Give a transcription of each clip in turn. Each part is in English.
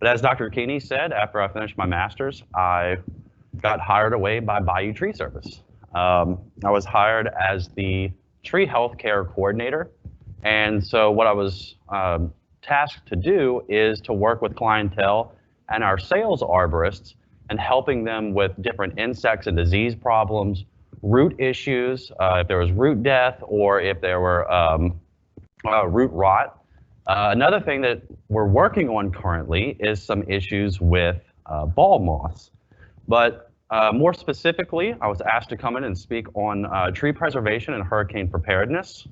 But as Dr. Keeney said, after I finished my master's, I got hired away by Bayou Tree Service. I was hired as the tree healthcare coordinator. And so what I was tasked to do is to work with clientele and our sales arborists and helping them with different insects and disease problems, root issues, if there was root death or if there were root rot. Another thing that we're working on currently is some issues with ball moths. But more specifically, I was asked to come in and speak on tree preservation and hurricane preparedness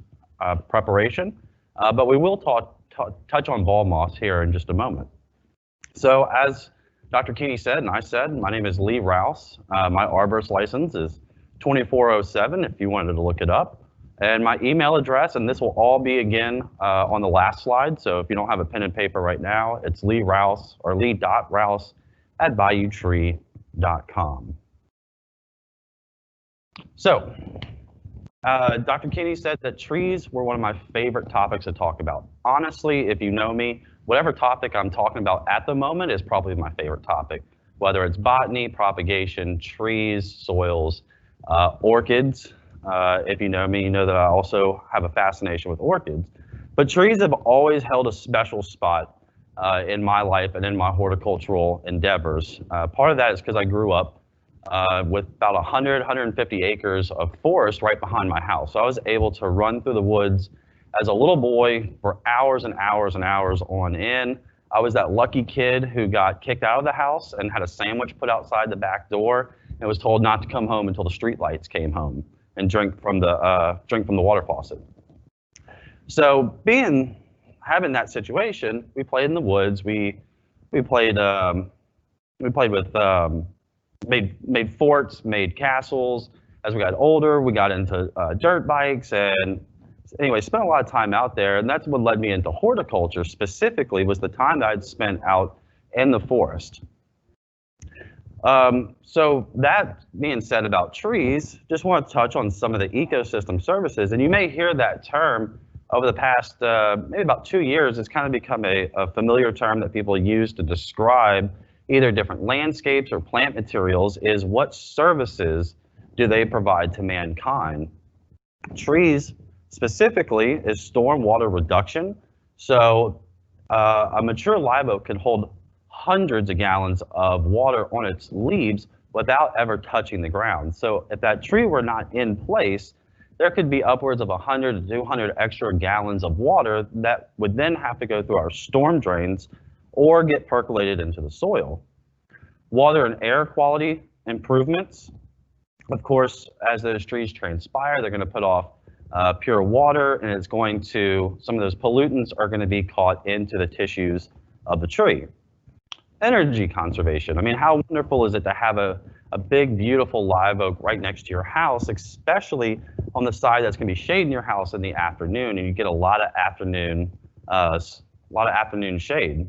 preparation. But we will touch on ball moths here in just a moment. So as Dr. Keeney said, and I said, my name is Lee Rouse. My arborist license is 2407 if you wanted to look it up. And my email address, and this will all be again on the last slide. So if you don't have a pen and paper right now, it's Lee Rouse or lee.rouse@bayoutree.com. So Dr. Keeney said that trees were one of my favorite topics to talk about. Honestly, if you know me, whatever topic I'm talking about at the moment is probably my favorite topic, whether it's botany, propagation, trees, soils, orchids. If you know me, you know that I also have a fascination with orchids. But trees have always held a special spot in my life and in my horticultural endeavors. Part of that is because I grew up with about 150 acres of forest right behind my house. So I was able to run through the woods as a little boy for hours and hours and hours on end. I was that lucky kid who got kicked out of the house and had a sandwich put outside the back door and was told not to come home until the street lights came home and drink from the water faucet. So having that situation, we played in the woods. We played with made forts, made castles. As we got older, we got into dirt bikes, and anyway, spent a lot of time out there. And that's what led me into horticulture specifically, was the time that I'd spent out in the forest. So that being said about trees, just want to touch on some of the ecosystem services. And you may hear that term over the past maybe about 2 years. It's kind of become a familiar term that people use to describe either different landscapes or plant materials, is what services do they provide to mankind. Trees specifically is storm water reduction. So a mature live oak can hold hundreds of gallons of water on its leaves without ever touching the ground. So if that tree were not in place, there could be upwards of 100 to 200 extra gallons of water that would then have to go through our storm drains or get percolated into the soil. Water and air quality improvements. Of course, as those trees transpire, they're going to put off pure water, and it's going to, some of those pollutants are going to be caught into the tissues of the tree. Energy conservation. I mean, how wonderful is it to have a big, beautiful live oak right next to your house, especially on the side that's going to be shading your house in the afternoon, and you get a lot of afternoon shade.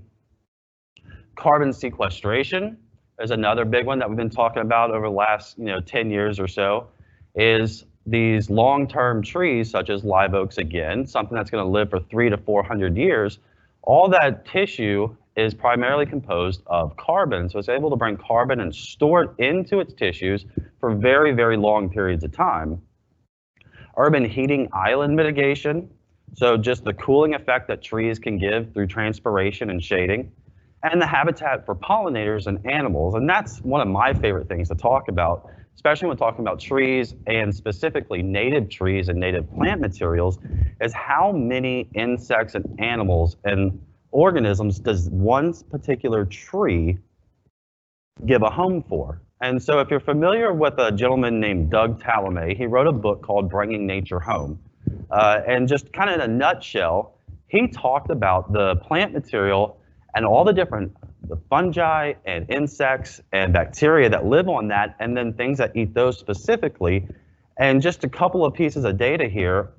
Carbon sequestration is another big one that we've been talking about over the last 10 years or so, is these long-term trees such as live oaks, again, something that's going to live for 300 to 400 years. All that tissue is primarily composed of carbon, so it's able to bring carbon and store it into its tissues for very, very long periods of time. Urban heating island mitigation, so just the cooling effect that trees can give through transpiration and shading. And the habitat for pollinators and animals. And that's one of my favorite things to talk about, especially when talking about trees and specifically native trees and native plant materials, is how many insects and animals and organisms does one particular tree give a home for. And so if you're familiar with a gentleman named Doug Tallamy, he wrote a book called Bringing Nature Home. And just kind of in a nutshell, he talked about the plant material and all the different fungi and insects and bacteria that live on that, and then things that eat those specifically. And just a couple of pieces of data here.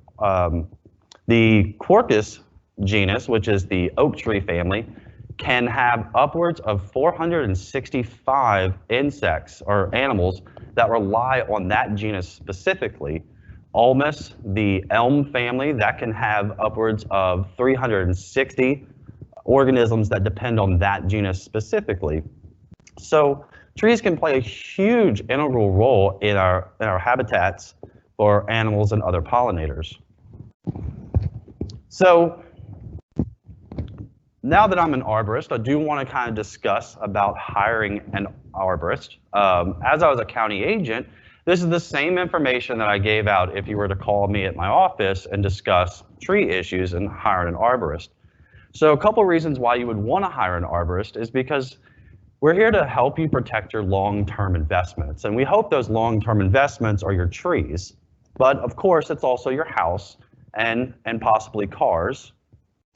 The Quercus genus, which is the oak tree family, can have upwards of 465 insects or animals that rely on that genus specifically. Ulmus, the elm family, that can have upwards of 360 organisms that depend on that genus specifically. So trees can play a huge integral role in our habitats for animals and other pollinators. So now that I'm an arborist, I do want to kind of discuss about hiring an arborist. As I was a county agent, this is the same information that I gave out if you were to call me at my office and discuss tree issues and hire an arborist. So a couple reasons why you would want to hire an arborist is because we're here to help you protect your long-term investments. And we hope those long-term investments are your trees. But of course, it's also your house and possibly cars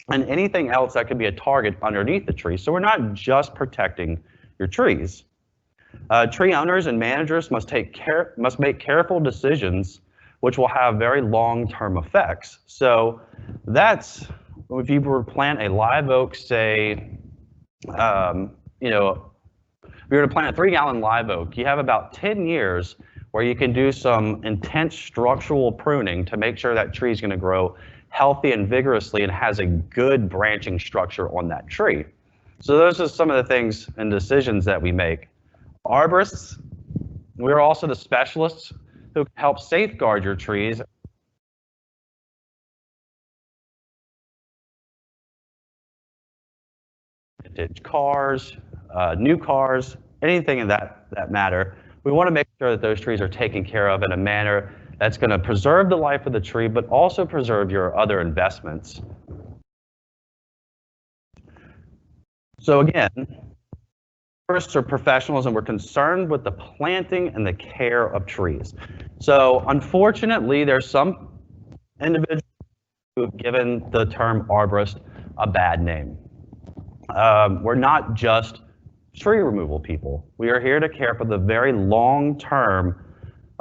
and anything else that could be a target underneath the tree. So we're not just protecting your trees. Tree owners and managers must make careful decisions which will have very long-term effects. So that's, if you were to plant a live oak, say, if you were to plant a 3-gallon live oak, you have about 10 years where you can do some intense structural pruning to make sure that tree is going to grow healthy and vigorously and has a good branching structure on that tree. So those are some of the things and decisions that we make. Arborists, we're also the specialists who help safeguard your trees. Vintage cars, new cars, anything in that matter. We want to make sure that those trees are taken care of in a manner that's going to preserve the life of the tree, but also preserve your other investments. So again, arborists are professionals and we're concerned with the planting and the care of trees. So unfortunately, there's some individuals who have given the term arborist a bad name. We're not just tree removal people. We are here to care for the very long-term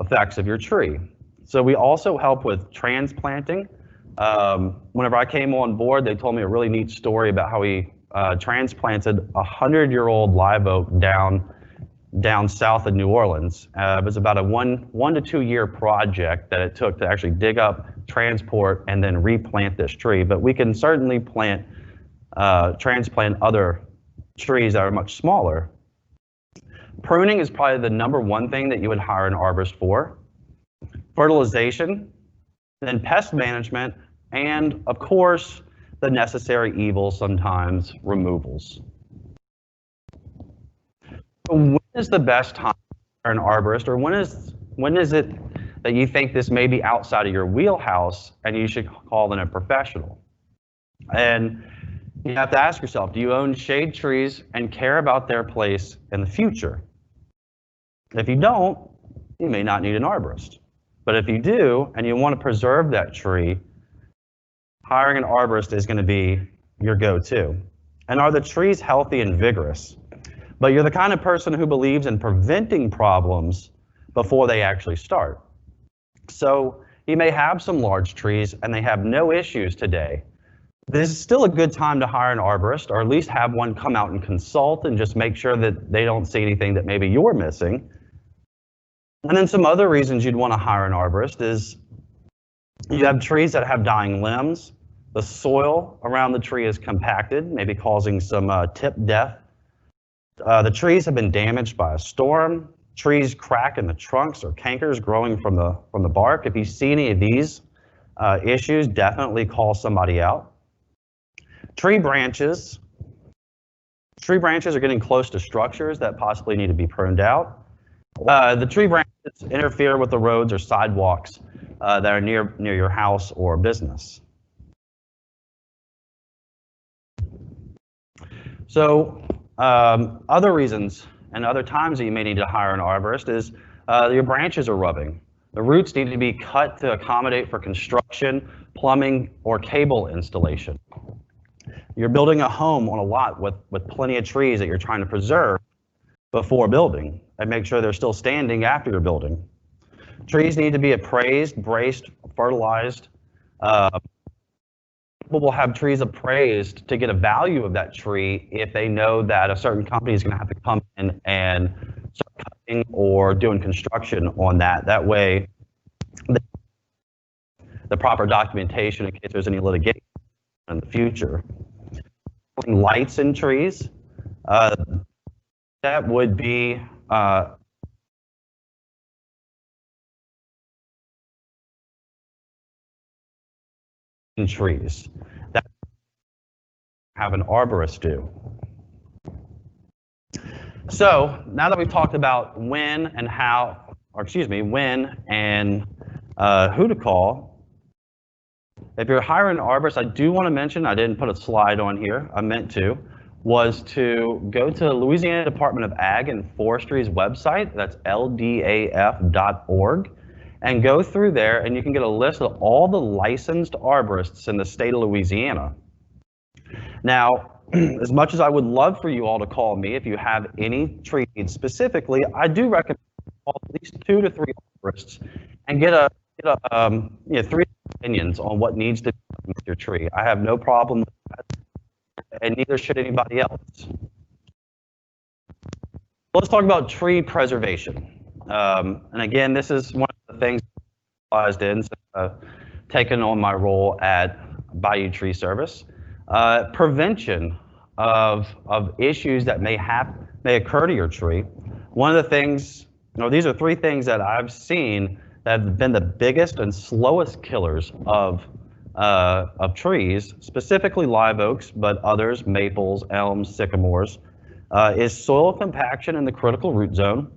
effects of your tree. So we also help with transplanting. Whenever I came on board, they told me a really neat story about how we transplanted a 100-year-old live oak down south of New Orleans. It was about a 1 to 2 year project that it took to actually dig up, transport, and then replant this tree. But we can certainly transplant other trees that are much smaller. Pruning is probably the #1 thing that you would hire an arborist for. Fertilization, then pest management, and of course, the necessary evils sometimes, removals. So when is the best time for an arborist, or when is it that you think this may be outside of your wheelhouse and you should call in a professional? And you have to ask yourself, do you own shade trees and care about their place in the future? If you don't, you may not need an arborist. But if you do, and you want to preserve that tree, hiring an arborist is going to be your go-to. And are the trees healthy and vigorous? But you're the kind of person who believes in preventing problems before they actually start. So you may have some large trees and they have no issues today. This is still a good time to hire an arborist, or at least have one come out and consult and just make sure that they don't see anything that maybe you're missing. And then some other reasons you'd want to hire an arborist is you have trees that have dying limbs. The soil around the tree is compacted, maybe causing some tip death. The trees have been damaged by a storm. Trees crack in the trunks or cankers growing from the bark. If you see any of these issues, definitely call somebody out. Tree branches are getting close to structures that possibly need to be pruned out. The tree branches interfere with the roads or sidewalks that are near your house or business. So other reasons and other times that you may need to hire an arborist is your branches are rubbing. The roots need to be cut to accommodate for construction, plumbing, or cable installation. You're building a home on a lot with plenty of trees that you're trying to preserve before building and make sure they're still standing after you're building. Trees need to be appraised, braced, fertilized. People will have trees appraised to get a value of that tree if they know that a certain company is going to have to come in and start cutting or doing construction on that. That way, the proper documentation in case there's any litigation in the future. lights in trees. That would be in trees. That have an arborist do. So now that we've talked about when and how, or excuse me, when and who to call, if you're hiring an arborist, I do want to mention, I didn't put a slide on here, I meant to, was to go to Louisiana Department of Ag and Forestry's website, that's ldaf.org, and go through there and you can get a list of all the licensed arborists in the state of Louisiana. Now, as much as I would love for you all to call me if you have any tree needs specifically, I do recommend call at least 2 to 3 arborists and get 3 opinions on what needs to be done with your tree. I have no problem with that, and neither should anybody else. Let's talk about tree preservation. And again, this is one of the things I realized in taking on my role at Bayou Tree Service. Prevention of issues that may occur to your tree. One of the things, these are 3 things that I've seen that have been the biggest and slowest killers of trees, specifically live oaks, but others, maples, elms, sycamores, is soil compaction in the critical root zone,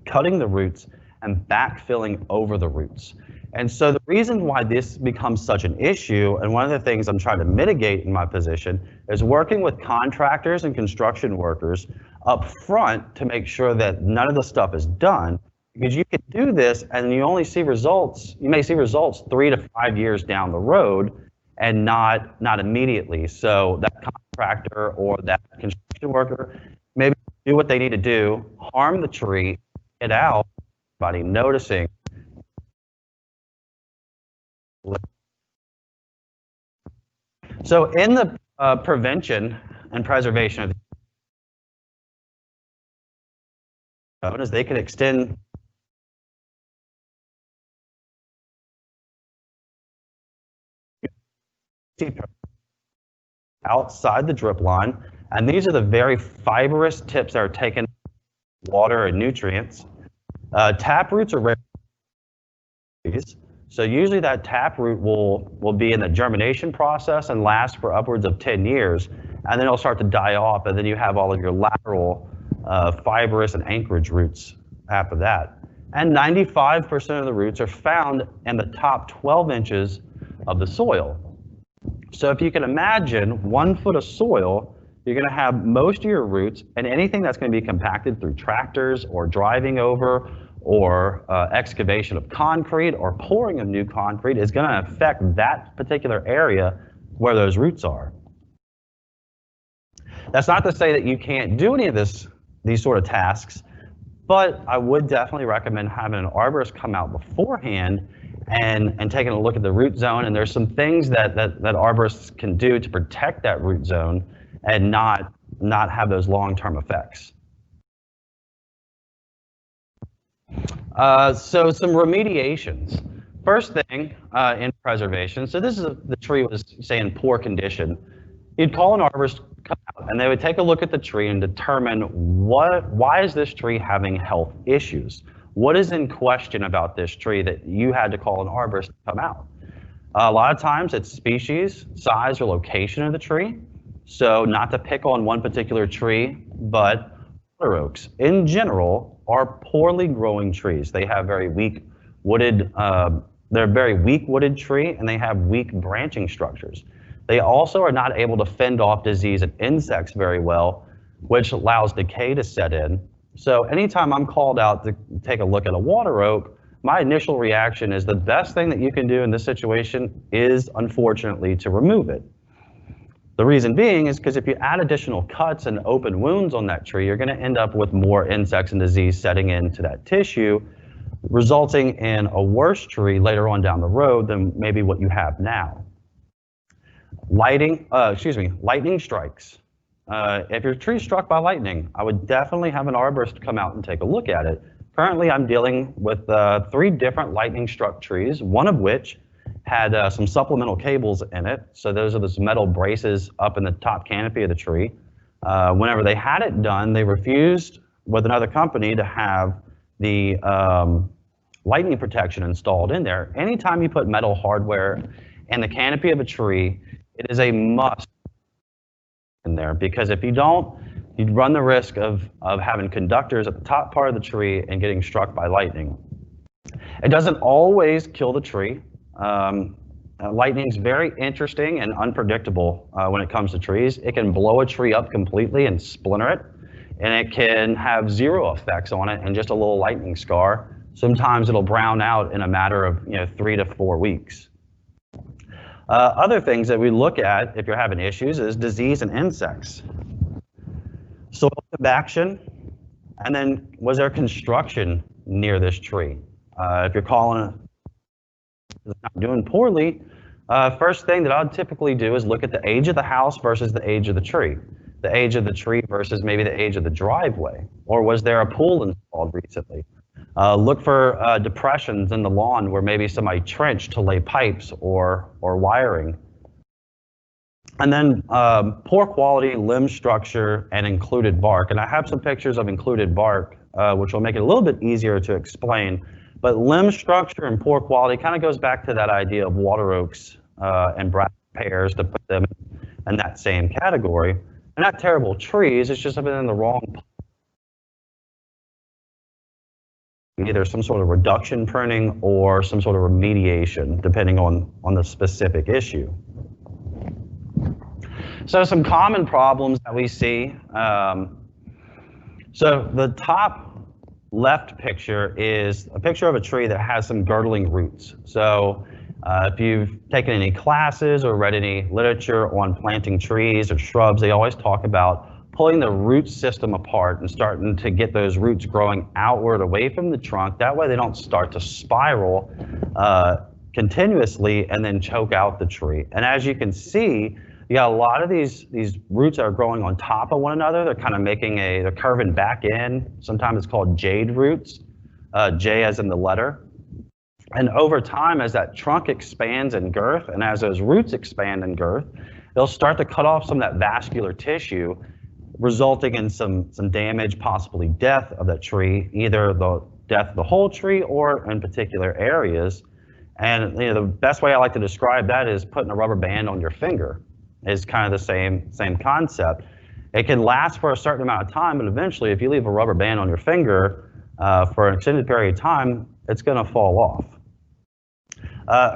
cutting the roots, and backfilling over the roots. And so the reason why this becomes such an issue, and one of the things I'm trying to mitigate in my position, is working with contractors and construction workers up front to make sure that none of the stuff is done, because you can do this and you only see results, you may see results 3 to 5 years down the road and not immediately. So that contractor or that construction worker maybe do what they need to do, harm the tree, get out, everybody noticing. So in the prevention and preservation of the they can extend outside the drip line, and these are the very fibrous tips that are taking water and nutrients. Tap roots are rare. So usually that tap root will be in the germination process and last for upwards of 10 years, and then it'll start to die off, and then you have all of your lateral fibrous and anchorage roots after that. And 95% of the roots are found in the top 12 inches of the soil. So if you can imagine 1 foot of soil, you're going to have most of your roots, and anything that's going to be compacted through tractors or driving over or excavation of concrete or pouring of new concrete is going to affect that particular area where those roots are. That's not to say that you can't do any of these sort of tasks, but I would definitely recommend having an arborist come out beforehand and taking a look at the root zone. And there's some things that arborists can do to protect that root zone and not have those long-term effects. So some remediations. First thing in preservation, so this is the tree was, say, in poor condition. You'd call an arborist, come out, and they would take a look at the tree and determine why is this tree having health issues? What is in question about this tree that you had to call an arborist to come out? A lot of times it's species, size, or location of the tree. So not to pick on one particular tree, but water oaks in general are poorly growing trees. They have very weak wooded, they're a very weak wooded tree, and they have weak branching structures. They also are not able to fend off disease and insects very well, which allows decay to set in. So anytime I'm called out to take a look at a water oak, my initial reaction is the best thing that you can do in this situation is, unfortunately, to remove it. The reason being is because if you add additional cuts and open wounds on that tree, you're going to end up with more insects and disease setting into that tissue, resulting in a worse tree later on down the road than maybe what you have now. Lightning strikes. If your tree is struck by lightning, I would definitely have an arborist come out and take a look at it. Currently, I'm dealing with 3 different lightning struck trees, one of which had some supplemental cables in it. So those are those metal braces up in the top canopy of the tree. Whenever they had it done, they refused with another company to have the lightning protection installed in there. Anytime you put metal hardware in the canopy of a tree, it is a must in there, because if you don't, you'd run the risk of having conductors at the top part of the tree and getting struck by lightning. It doesn't always kill the tree. Lightning's very interesting and unpredictable when it comes to trees. It can blow a tree up completely and splinter it, and it can have zero effects on it and just a little lightning scar. Sometimes it'll brown out in a matter of 3 to 4 weeks. Other things that we look at if you're having issues is disease and insects. Soil compaction, and then was there construction near this tree? If you're calling it not doing poorly, first thing that I'd typically do is look at the age of the house versus the age of the tree. The age of the tree versus maybe the age of the driveway. Or was there a pool installed recently? Look for depressions in the lawn where maybe somebody trenched to lay pipes or wiring. And then poor quality limb structure and included bark. And I have some pictures of included bark, which will make it a little bit easier to explain. But limb structure and poor quality kind of goes back to that idea of water oaks and brass pears, to put them in that same category. They're not terrible trees, it's just been in the wrong place. Either some sort of reduction pruning or some sort of remediation, depending on the specific issue. So some common problems that we see. So the top left picture is a picture of a tree that has some girdling roots. So if you've taken any classes or read any literature on planting trees or shrubs, they always talk about pulling the root system apart and starting to get those roots growing outward away from the trunk. That way they don't start to spiral continuously and then choke out the tree. And as you can see, you got a lot of these roots that are growing on top of one another. They're kind of they're curving back in. Sometimes it's called jade roots, J as in the letter. And over time, as that trunk expands in girth and as those roots expand in girth, they'll start to cut off some of that vascular tissue, resulting in some damage, possibly death of that tree, either the death of the whole tree or in particular areas. And the best way I like to describe that is putting a rubber band on your finger. Is kind of the same concept. It can last for a certain amount of time, but eventually if you leave a rubber band on your finger for an extended period of time, it's going to fall off.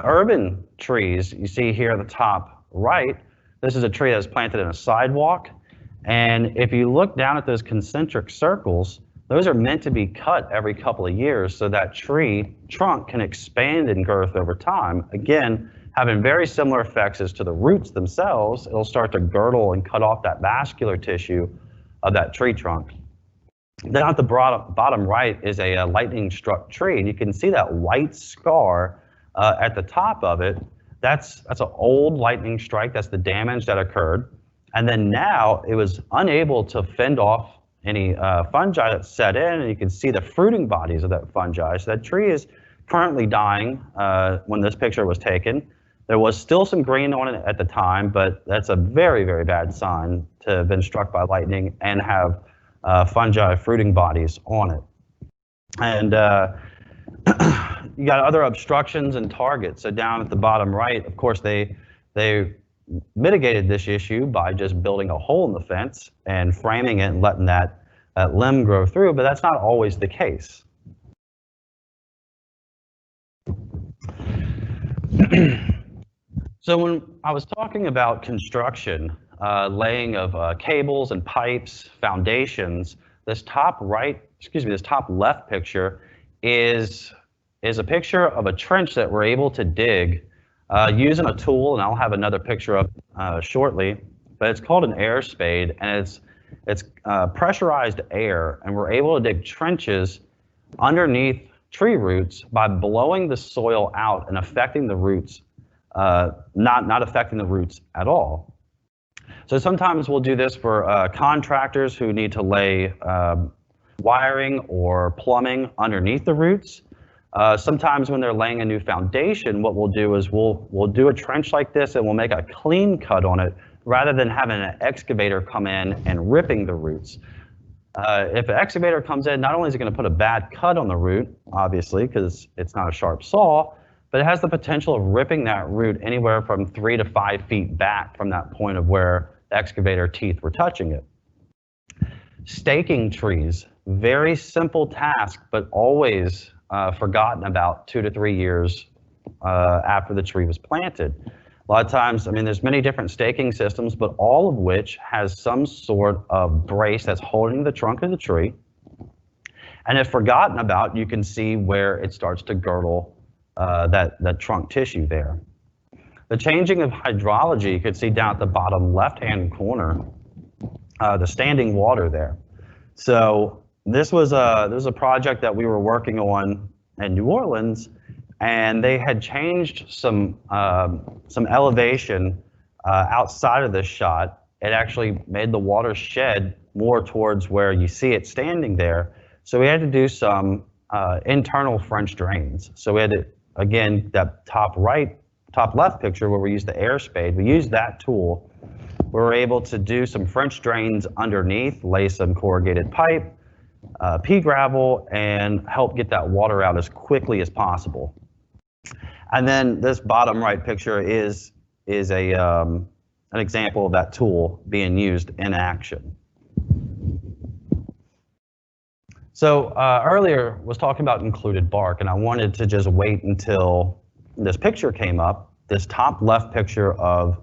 Urban trees, you see here at the top right, this is a tree that's planted in a sidewalk. And if you look down at those concentric circles, those are meant to be cut every couple of years so that tree trunk can expand in girth over time. Again, having very similar effects as to the roots themselves. It'll start to girdle and cut off that vascular tissue of that tree trunk. Then at the bottom right is a lightning struck tree, and you can see that white scar at the top of it. That's an old lightning strike. That's the damage that occurred. And then now it was unable to fend off any fungi that set in, and you can see the fruiting bodies of that fungi. So that tree is currently dying when this picture was taken. There was still some green on it at the time, but that's a very, very bad sign to have been struck by lightning and have fungi fruiting bodies on it. And you got other obstructions and targets. So down at the bottom right, of course, they mitigated this issue by just building a hole in the fence and framing it and letting that limb grow through, but that's not always the case. So when I was talking about construction, laying of cables and pipes, foundations, this top left picture is a picture of a trench that we're able to dig using a tool, and I'll have another picture of it shortly, but it's called an air spade, and it's pressurized air, and we're able to dig trenches underneath tree roots by blowing the soil out and affecting the roots, not affecting the roots at all. So sometimes we'll do this for contractors who need to lay wiring or plumbing underneath the roots. Sometimes when they're laying a new foundation, what we'll do is we'll do a trench like this and we'll make a clean cut on it rather than having an excavator come in and ripping the roots. If an excavator comes in, not only is it going to put a bad cut on the root, obviously, because it's not a sharp saw, but it has the potential of ripping that root anywhere from 3 to 5 feet back from that point of where the excavator teeth were touching it. Staking trees, very simple task, but always forgotten about 2 to 3 years after the tree was planted. A lot of times, I mean, there's many different staking systems, but all of which has some sort of brace that's holding the trunk of the tree. And if forgotten about, you can see where it starts to girdle that trunk tissue there. The changing of hydrology, you can see down at the bottom left-hand corner, the standing water there. So this was a project that we were working on in New Orleans, and they had changed some elevation outside of this shot. It actually made the water shed more towards where you see it standing there. So we had to do some internal French drains. So we had to, again, that top left picture where we used the air spade, we used that tool. We were able to do some French drains underneath, lay some corrugated pipe, pea gravel, and help get that water out as quickly as possible. And then this bottom right picture is an example of that tool being used in action. So earlier was talking about included bark, and I wanted to just wait until this picture came up, this top left picture of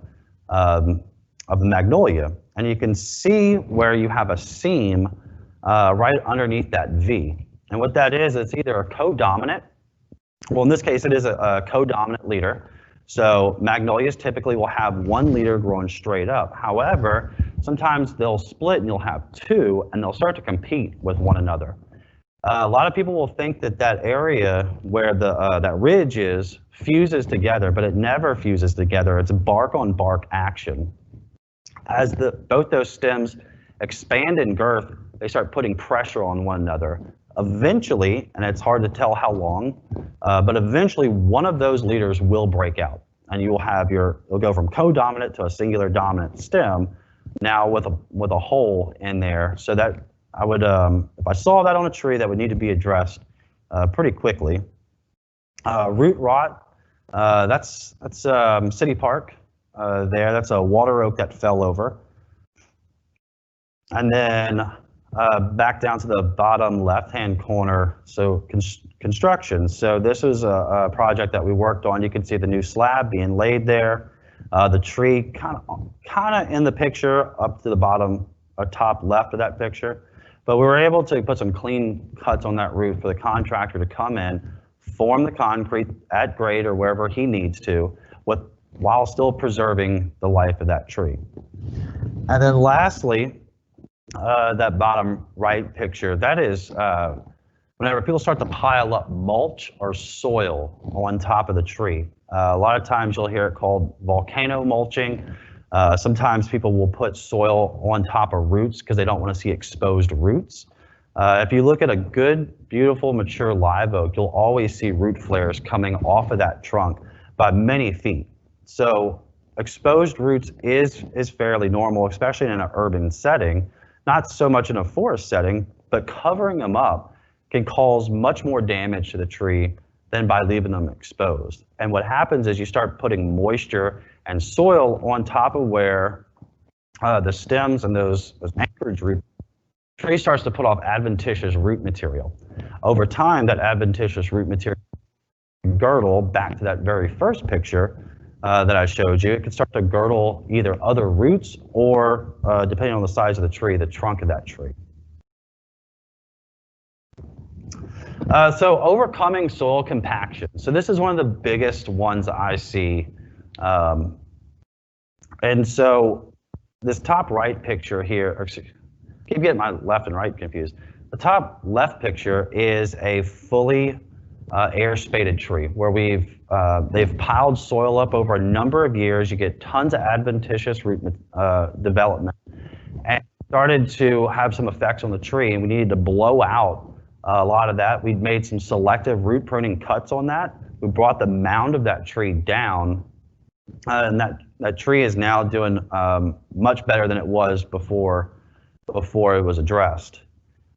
the Magnolia. And you can see where you have a seam right underneath that V. And what that is, it's either a codominant, well, in this case, it is a codominant leader. So magnolias typically will have one leader growing straight up. However, sometimes they'll split and you'll have two, and they'll start to compete with one another. A lot of people will think that that area where that ridge is fuses together, but it never fuses together. It's bark on bark action. As both those stems expand in girth, they start putting pressure on one another. Eventually, and it's hard to tell how long, but eventually one of those leaders will break out, and you will have it'll go from codominant to a singular dominant stem, now with a hole in there. So that I would, if I saw that on a tree, that would need to be addressed pretty quickly. Root rot, that's City Park there. That's a water oak that fell over, and then. Back down to the bottom left-hand corner, so construction. So this was a project that we worked on. You can see the new slab being laid there. The tree kind of in the picture up to the bottom, top left of that picture. But we were able to put some clean cuts on that roof for the contractor to come in, form the concrete at grade or wherever he needs to, while still preserving the life of that tree. And then lastly, that bottom right picture, that is whenever people start to pile up mulch or soil on top of the tree. A lot of times you'll hear it called volcano mulching. Sometimes people will put soil on top of roots because they don't want to see exposed roots. If you look at a good, beautiful, mature live oak, you'll always see root flares coming off of that trunk by many feet. So exposed roots is fairly normal, especially in an urban setting. Not so much in a forest setting, but covering them up can cause much more damage to the tree than by leaving them exposed. And what happens is you start putting moisture and soil on top of where the stems and those anchorage roots, the tree starts to put off adventitious root material. Over time, that adventitious root material girdle, back to that very first picture, that I showed you, it can start to girdle either other roots or, depending on the size of the tree, the trunk of that tree. So overcoming soil compaction. So this is one of the biggest ones I see. And so this top right picture here, or keep getting my left and right confused. The top left picture is a fully air spaded tree where they've piled soil up over a number of years. You get tons of adventitious root development, and started to have some effects on the tree, and we needed to blow out a lot of that. We made some selective root pruning cuts on that. We brought the mound of that tree down, and that tree is now doing much better than it was before it was addressed.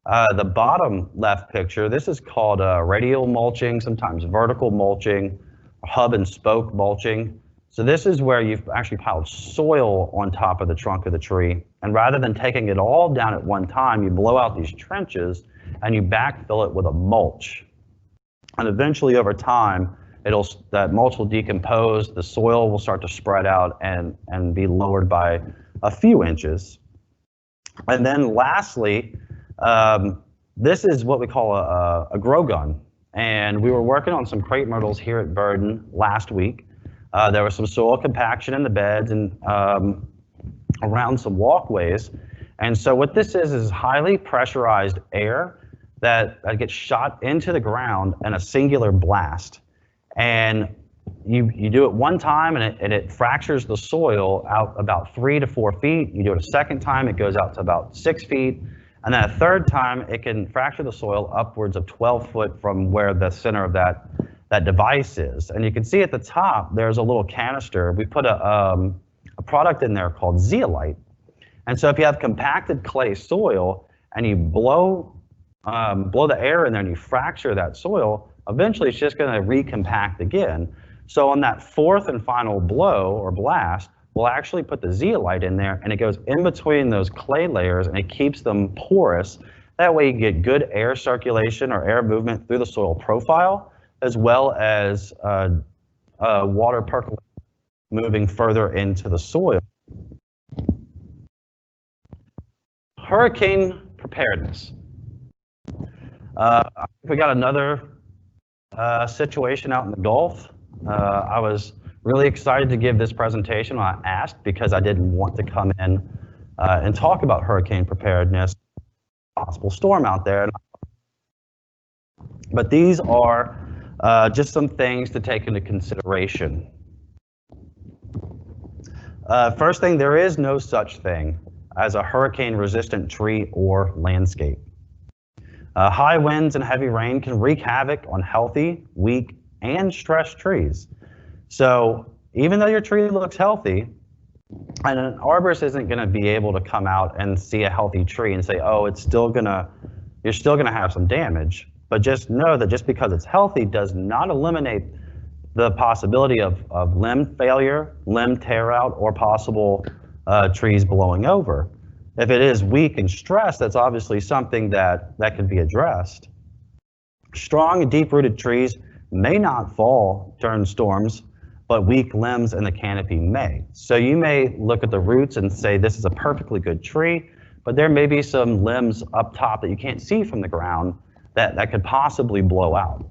The bottom left picture, this is called radial mulching, sometimes vertical mulching, hub and spoke mulching. So this is where you've actually piled soil on top of the trunk of the tree, and rather than taking it all down at one time, you blow out these trenches and you backfill it with a mulch. And eventually over time, that mulch will decompose, the soil will start to spread out and be lowered by a few inches. And then lastly, this is what we call a grow gun. And we were working on some crepe myrtles here at Burden last week. There was some soil compaction in the beds and around some walkways. And so what this is highly pressurized air that gets shot into the ground in a singular blast. And you do it one time and it fractures the soil out about 3 to 4 feet. You do it a second time, it goes out to about 6 feet. And then a third time, it can fracture the soil upwards of 12 foot from where the center of that device is. And you can see at the top, there's a little canister. We put a product in there called zeolite. And so if you have compacted clay soil and you blow the air in there and you fracture that soil, eventually it's just going to recompact again. So on that fourth and final blow or blast, we'll actually put the zeolite in there and it goes in between those clay layers and it keeps them porous. That way you get good air circulation or air movement through the soil profile, as well as water percolation moving further into the soil. Hurricane preparedness. We got another situation out in the Gulf. I was really excited to give this presentation when I asked because I didn't want to come in and talk about hurricane preparedness, possible storm out there. But these are just some things to take into consideration. First thing, there is no such thing as a hurricane-resistant tree or landscape. High winds and heavy rain can wreak havoc on healthy, weak, and stressed trees. So even though your tree looks healthy, and an arborist isn't going to be able to come out and see a healthy tree and say, oh, you're still going to have some damage. But just know that just because it's healthy does not eliminate the possibility of limb failure, limb tear out, or possible trees blowing over. If it is weak and stressed, that's obviously something that can be addressed. Strong and deep-rooted trees may not fall during storms, but weak limbs in the canopy may. So you may look at the roots and say this is a perfectly good tree, but there may be some limbs up top that you can't see from the ground that could possibly blow out.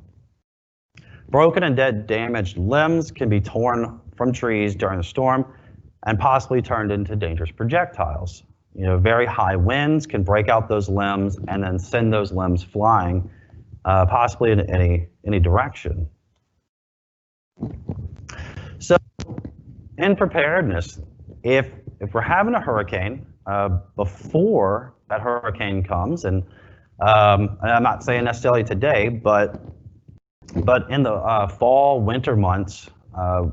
Broken and dead damaged limbs can be torn from trees during a storm and possibly turned into dangerous projectiles. You know, very high winds can break out those limbs and then send those limbs flying, possibly in any direction. So, in preparedness, if we're having a hurricane, before that hurricane comes, and I'm not saying necessarily today, but in the fall, winter months,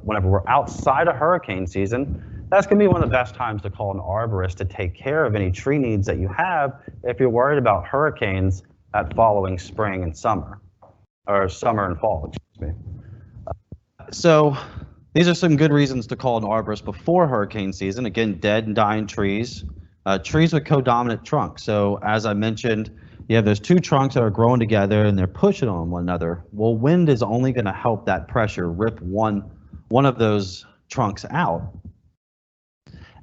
whenever we're outside of hurricane season, that's going to be one of the best times to call an arborist to take care of any tree needs that you have if you're worried about hurricanes that following spring and summer, or summer and fall, excuse me. So these are some good reasons to call an arborist before hurricane season. Again, dead and dying trees, trees with codominant trunks. So as I mentioned, you have those two trunks that are growing together and they're pushing on one another. Well, wind is only going to help that pressure rip one of those trunks out.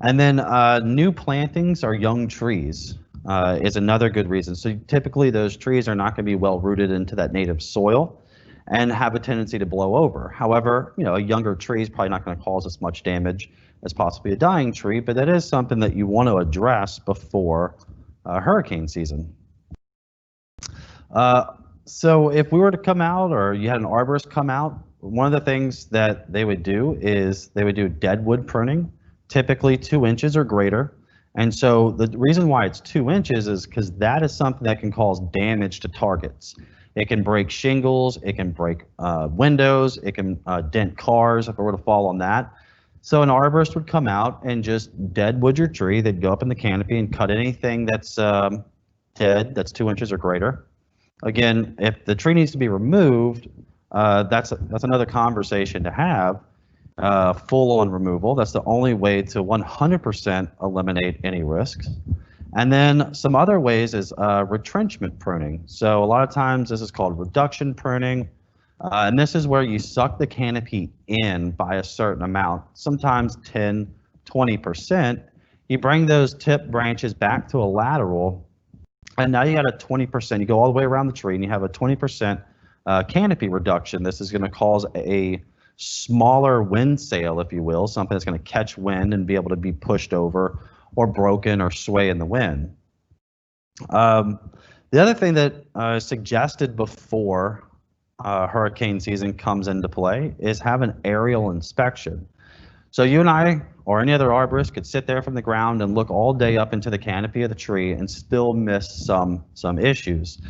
And then new plantings or young trees is another good reason. So typically those trees are not going to be well rooted into that native soil and have a tendency to blow over. However, you know, a younger tree is probably not going to cause as much damage as possibly a dying tree, but that is something that you want to address before hurricane season. So if we were to come out, or you had an arborist come out, one of the things that they would do is they would do dead wood pruning, typically 2 inches or greater, And so the reason why it's 2 inches is because that is something that can cause damage to targets. It can break shingles, it can break windows, it can dent cars if it were to fall on that. So an arborist would come out and just deadwood your tree. They'd go up in the canopy and cut anything that's dead, that's 2 inches or greater. Again, if the tree needs to be removed, that's another conversation to have. Full-on removal. That's the only way to 100% eliminate any risks. And then some other ways is retrenchment pruning. So a lot of times this is called reduction pruning. And this is where you suck the canopy in by a certain amount, sometimes 10, 20%. You bring those tip branches back to a lateral, and now you got a 20%. You go all the way around the tree and you have a 20% canopy reduction. This is going to cause a smaller wind sail, if you will, something that's going to catch wind and be able to be pushed over or broken or sway in the wind. The other thing that suggested before hurricane season comes into play is have an aerial inspection. So you and I or any other arborist could sit there from the ground and look all day up into the canopy of the tree and still miss some issues.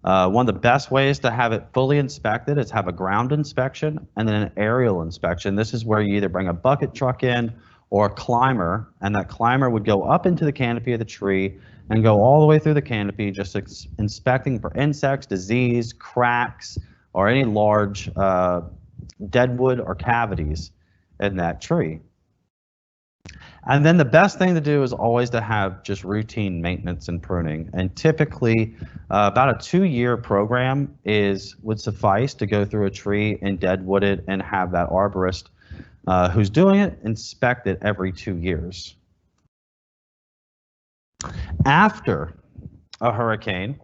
One of the best ways to have it fully inspected is have a ground inspection and then an aerial inspection. This is where you either bring a bucket truck in or a climber, and that climber would go up into the canopy of the tree and go all the way through the canopy, just inspecting for insects, disease, cracks, or any large deadwood or cavities in that tree. And then the best thing to do is always to have just routine maintenance and pruning. And typically about a 2-year program would suffice to go through a tree and deadwood it and have that arborist who's doing it inspect it every 2 years. After a hurricane,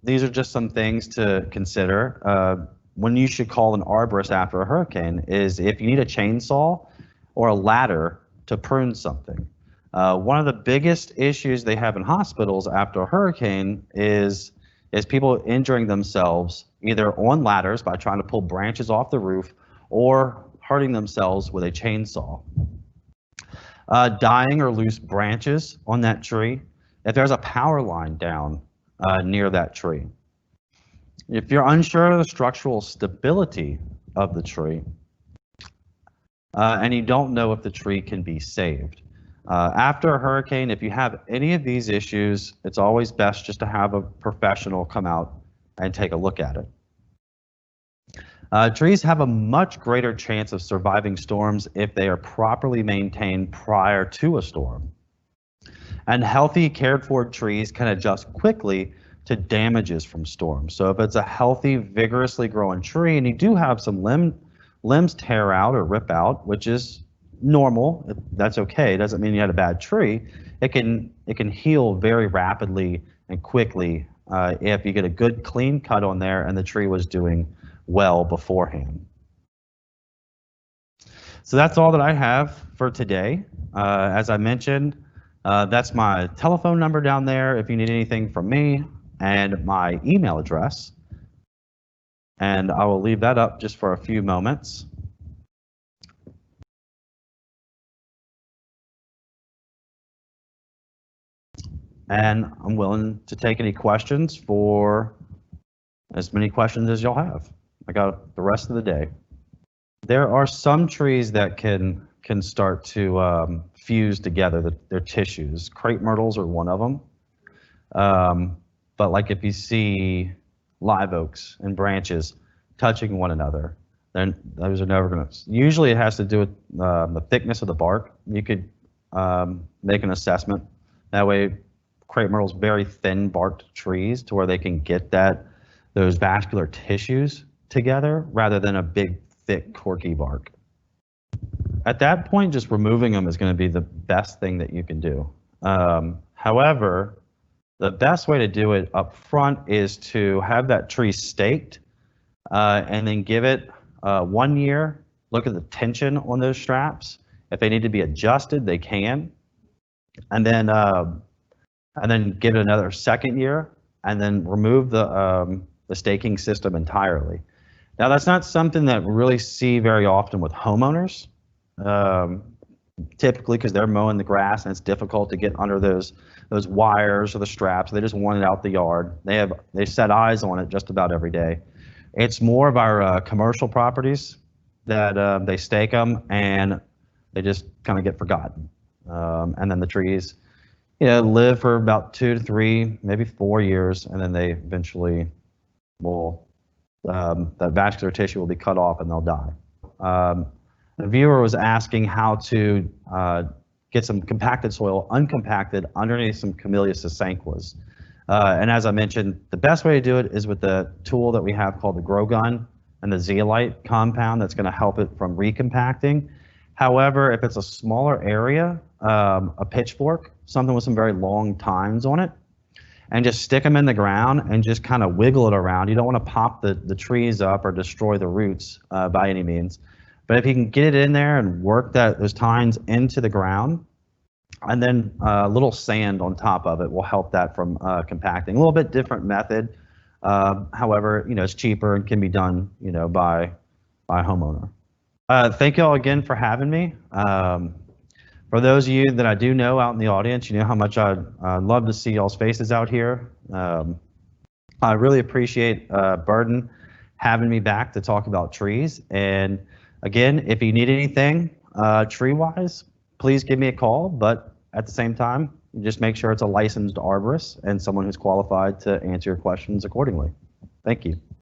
these are just some things to consider. When you should call an arborist after a hurricane is if you need a chainsaw or a ladder to prune something. One of the biggest issues they have in hospitals after a hurricane is people injuring themselves either on ladders by trying to pull branches off the roof or hurting themselves with a chainsaw. Dying or loose branches on that tree, if there's a power line down near that tree. If you're unsure of the structural stability of the tree, and you don't know if the tree can be saved. After a hurricane, if you have any of these issues, it's always best just to have a professional come out and take a look at it. Trees have a much greater chance of surviving storms if they are properly maintained prior to a storm. And healthy, cared for trees can adjust quickly to damages from storms. So if it's a healthy, vigorously growing tree and you do have some limbs tear out or rip out, which is normal, that's okay. It doesn't mean you had a bad tree. It can heal very rapidly and quickly if you get a good clean cut on there and the tree was doing well beforehand. So that's all that I have for today. As I mentioned, that's my telephone number down there if you need anything from me, and my email address. And I will leave that up just for a few moments. And I'm willing to take any questions for as many questions as y'all have. I got the rest of the day. There are some trees that can start to fuse together their tissues. Crepe myrtles are one of them. But like if you see live oaks and branches touching one another, then those are never going to. Usually it has to do with the thickness of the bark. You could make an assessment. That way, crepe myrtles very thin barked trees to where they can get those vascular tissues together rather than a big thick corky bark. At that point, just removing them is going to be the best thing that you can do. However, the best way to do it up front is to have that tree staked and then give it 1 year. Look at the tension on those straps. If they need to be adjusted, they can. And then give it another 2nd year, and then remove the staking system entirely. Now that's not something that we really see very often with homeowners. typically because they're mowing the grass and it's difficult to get under those wires or the straps. They just want it out the yard. They set eyes on it just about every day. It's more of our commercial properties that they stake them and they just kind of get forgotten. And then the trees, live for about 2 to 3, maybe 4 years, and then they eventually will, that vascular tissue will be cut off and they'll die. The viewer was asking how to get some compacted soil uncompacted underneath some Camellia sasanquas. And as I mentioned, the best way to do it is with the tool that we have called the Grow Gun and the zeolite compound that's going to help it from recompacting. However, if it's a smaller area, a pitchfork, something with some very long tines on it, and just stick them in the ground and just kind of wiggle it around. You don't want to pop the trees up or destroy the roots by any means. But if you can get it in there and work those tines into the ground, and then a little sand on top of it will help that from compacting. A little bit different method. However, it's cheaper and can be done, by a homeowner. Thank you all again for having me. For those of you that I do know out in the audience, you know how much I'd love to see y'all's faces out here. I really appreciate Burden having me back to talk about trees. And again, if you need anything tree-wise, please give me a call. But at the same time, just make sure it's a licensed arborist and someone who's qualified to answer your questions accordingly. Thank you.